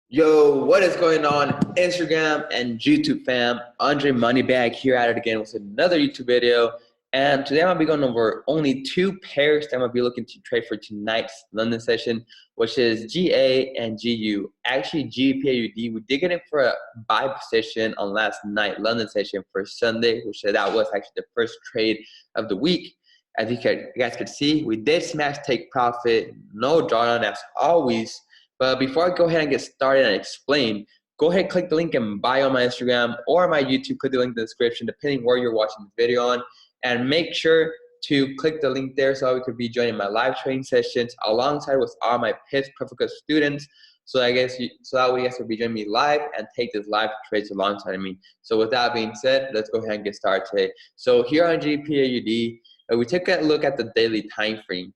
Yo, what is going on Instagram and YouTube fam? Andre Moneybag here at it again with another YouTube video. And today I'm going to be going over only two pairs that I'm going to be looking to trade for tonight's London session, which is GA and GU. Actually, GPAUD, we did get in for a buy position on last night London session for Sunday, which that was actually the first trade of the week. As you guys could see, we did smash take profit, no drawdown as always. But before I go ahead and get started and explain, go ahead and click the link in bio on my Instagram or my YouTube. Click the link in the description, depending where you're watching the video on. And make sure to click the link there so we could be joining my live training sessions alongside with all my PRERECORDED students. So that way you guys will be joining me live and take this live trades alongside of me. So with that being said, let's go ahead and get started today. So here on GPAUD, we took a look at the daily time frame.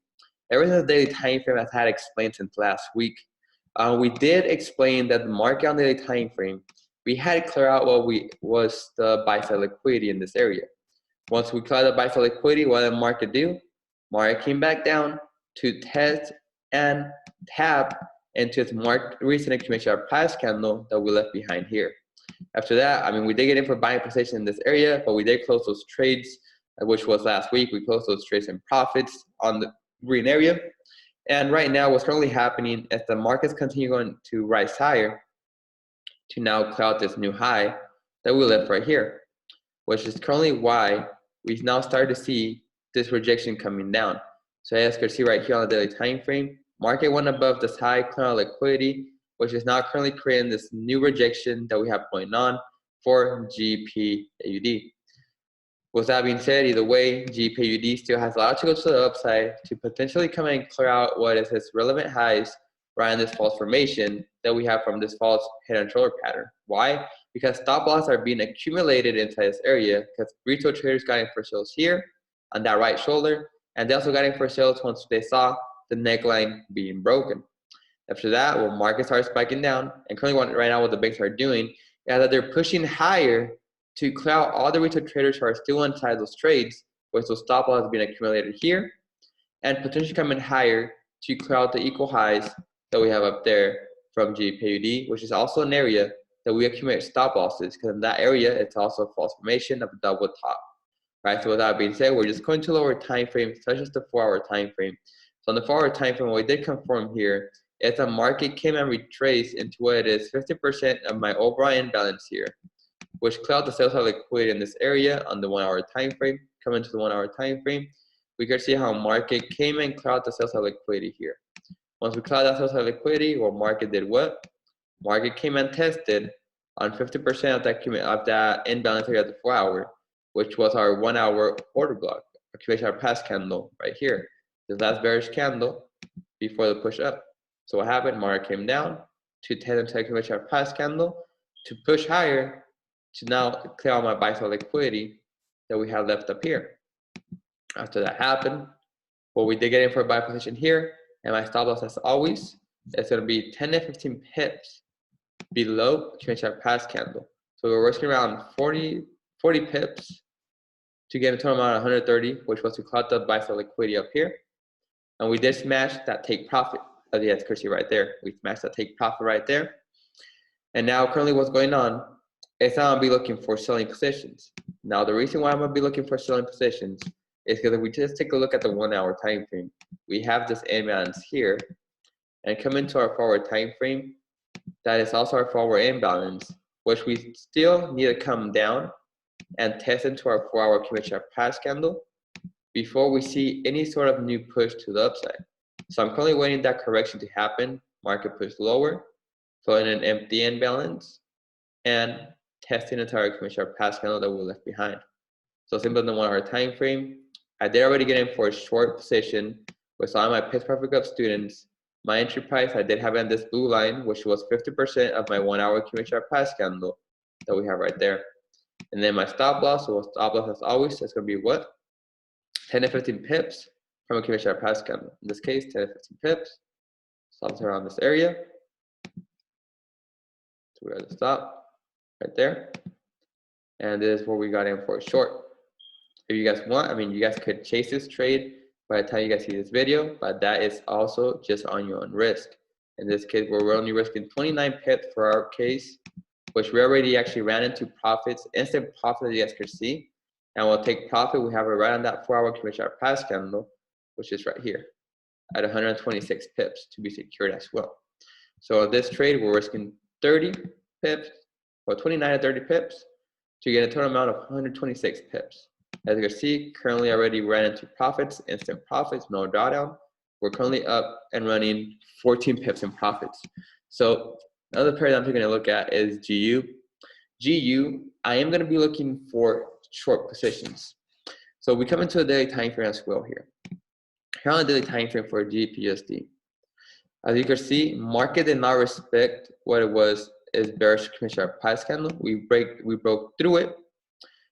Ever since the daily time frame, I've had explained since last week. We did explain that the market on the daily time frame, we had to clear out what was the buy-side liquidity in this area. Once we cleared the buy-side liquidity, what did the market do? Market came back down to test and tap into its recent accumulation price candle that we left behind here. After that, we did get in for buying position in this area, but we did close those trades, which was last week. We closed those trades in profits on the green area. And right now, what's currently happening is the markets continue going to rise higher to now clear out this new high that we left right here, which is currently why we now start to see this rejection coming down. So as you can see right here on the daily time frame, market went above this high clear liquidity, which is now currently creating this new rejection that we have going on for GPAUD. With that being said, either way, GPAUD still has a lot to go to the upside to potentially come and clear out what is its relevant highs right in this false formation that we have from this false head and shoulder pattern. Why? Because stop loss are being accumulated inside this area because retail traders got in for sales here on that right shoulder, and they also got in for sales once they saw the neckline being broken. After that, when markets start spiking down, and currently right now what the banks are doing is that they're pushing higher to clear out all the retail traders who are still inside those trades, with those stop losses being accumulated here, and potentially coming higher to clear out the equal highs that we have up there from GPAUD, which is also an area that we accumulate stop losses, because in that area, it's also a false formation of a double top. Right, so with that being said, we're just going to lower time frame, such as the 4-hour time frame. So on the 4-hour time frame, what we did confirm here is the market came and retraced into what it is 50% of my overall imbalance here, which cleared the sales side liquidity in this area on the 1-hour time frame. Coming to the 1-hour time frame, we can see how market came and cleared the sales side liquidity here. Once we cleared that sales side liquidity, well, market did what? Market came and tested on 50% of that imbalance area at the 4-hour, which was our 1-hour order block, accumulation of past candle right here. The last bearish candle before the push up. So what happened? Market came down to test into accumulation of past candle to push higher to now clear out my buy-side liquidity that we have left up here. After that happened, well, we did get in for a buy position here, and my stop loss, as always, is going to be 10 to 15 pips below accumulation of past candle. So we're working around 40 pips to get a total amount of 130, which was to clear out the buy-side liquidity up here. And we did smash that take profit, as you guys can see right there. We smashed that take profit right there. And now currently what's going on is I'm going to be looking for selling positions. Now the reason why I'm going to be looking for selling positions is because if we just take a look at the 1-hour time frame, we have this imbalance here, and come into our 4-hour time frame, that is also our 4-hour imbalance, which we still need to come down and test into our 4-hour accumulation of past candle before we see any sort of new push to the upside. So I'm currently waiting that correction to happen, market push lower, filling an empty imbalance, and testing into our accumulation of past candle that we left behind. So simply in the 1-hour time frame, I did already get in for a short position with all my PRERECORDED students. My entry price, I did have it on this blue line, which was 50% of my 1-hour accumulation of past candle that we have right there. And then my stop loss, so stop loss as always, that's going to be what? 10 to 15 pips from accumulation of past candle. In this case, 10 to 15 pips. Stops around this area. So we have the stop right there. And this is where we got in for a short. If you guys want, you guys could chase this trade by the time you guys see this video, but that is also just on your own risk. In this case, we're only risking 29 pips for our case, which we already actually ran into profits, instant profit as you guys can see. And we'll take profit, we have it right on that 4-hour commission hour price candle, which is right here at 126 pips to be secured as well. So this trade, we're risking 30 pips, or 29 to 30 pips to get a total amount of 126 pips. As you can see, currently already ran into profits, instant profits, no drawdown. We're currently up and running 14 pips in profits. So another pair that I'm taking a look at is GU. GU, I am going to be looking for short positions. So we come into a daily time frame as well here. Here on the daily time frame for GBPUSD. As you can see, market did not respect what it was is bearish commission price candle. We broke through it.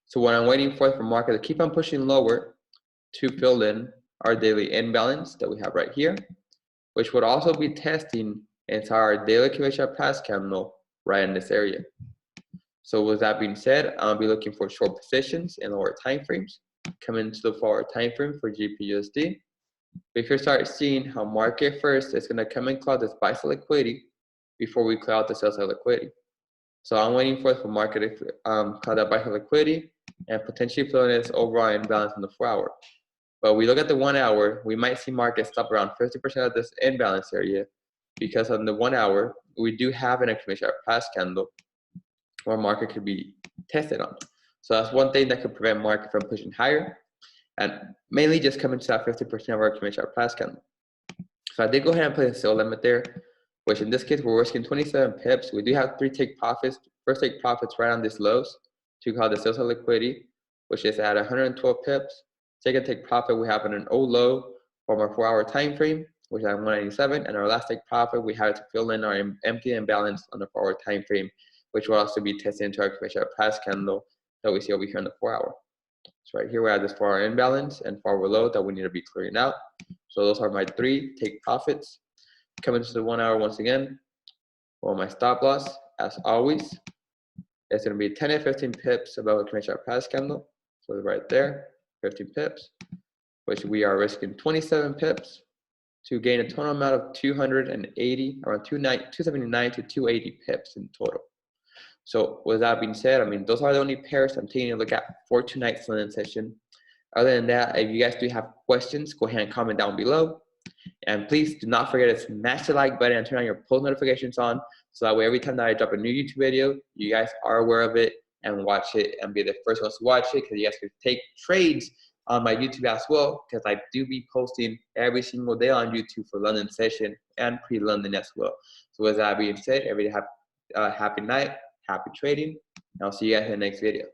So what I'm waiting for market to keep on pushing lower to fill in our daily imbalance that we have right here, which would also be testing into our daily commission price candle right in this area. So with that being said, I'll be looking for short positions in lower time frames. Come into the forward time frame for GBPUSD. We can start seeing how market first is going to come and cloud this buy side liquidity before we clear out the sell side liquidity. So I'm waiting for market to cloud that buy side liquidity and potentially fill in its overall imbalance in the 4-hour. But we look at the 1 hour, we might see market stop around 50% of this imbalance area because on the 1 hour, we do have an exclamation price candle where market could be tested on. So that's one thing that could prevent market from pushing higher and mainly just coming to that 50% of our exclamation price candle. So I did go ahead and place a sell limit there, which in this case, we're risking 27 pips. We do have 3 take profits. First take profits right on these lows to call the sell side liquidity, which is at 112 pips. Second take profit, we have an old low from our 4-hour time frame, which is at 197. And our last take profit, we have to fill in our empty imbalance on the 4-hour time frame, which will also be tested into our commission price candle that we see over here in the 4-hour. So right here, we have this 4-hour imbalance and 4-hour low that we need to be clearing out. So those are my 3 take profits. Coming to the 1 hour once again, well, my stop loss, as always, it's going to be 10 and 15 pips above the commission price candle. So right there, 15 pips, which we are risking 27 pips to gain a total amount of 280, around 279 to 280 pips in total. So with that being said, I mean, those are the only pairs I'm taking a look at for tonight's London session. Other than that, if you guys do have questions, go ahead and comment down below. And please do not forget to smash the like button and turn on your post notifications on, so that way every time that I drop a new YouTube video, you guys are aware of it and watch it and be the first ones to watch it, because you guys can take trades on my YouTube as well, because I do be posting every single day on YouTube for London session and pre-London as well. So with that being said, everybody have a happy night, happy trading, and I'll see you guys in the next video.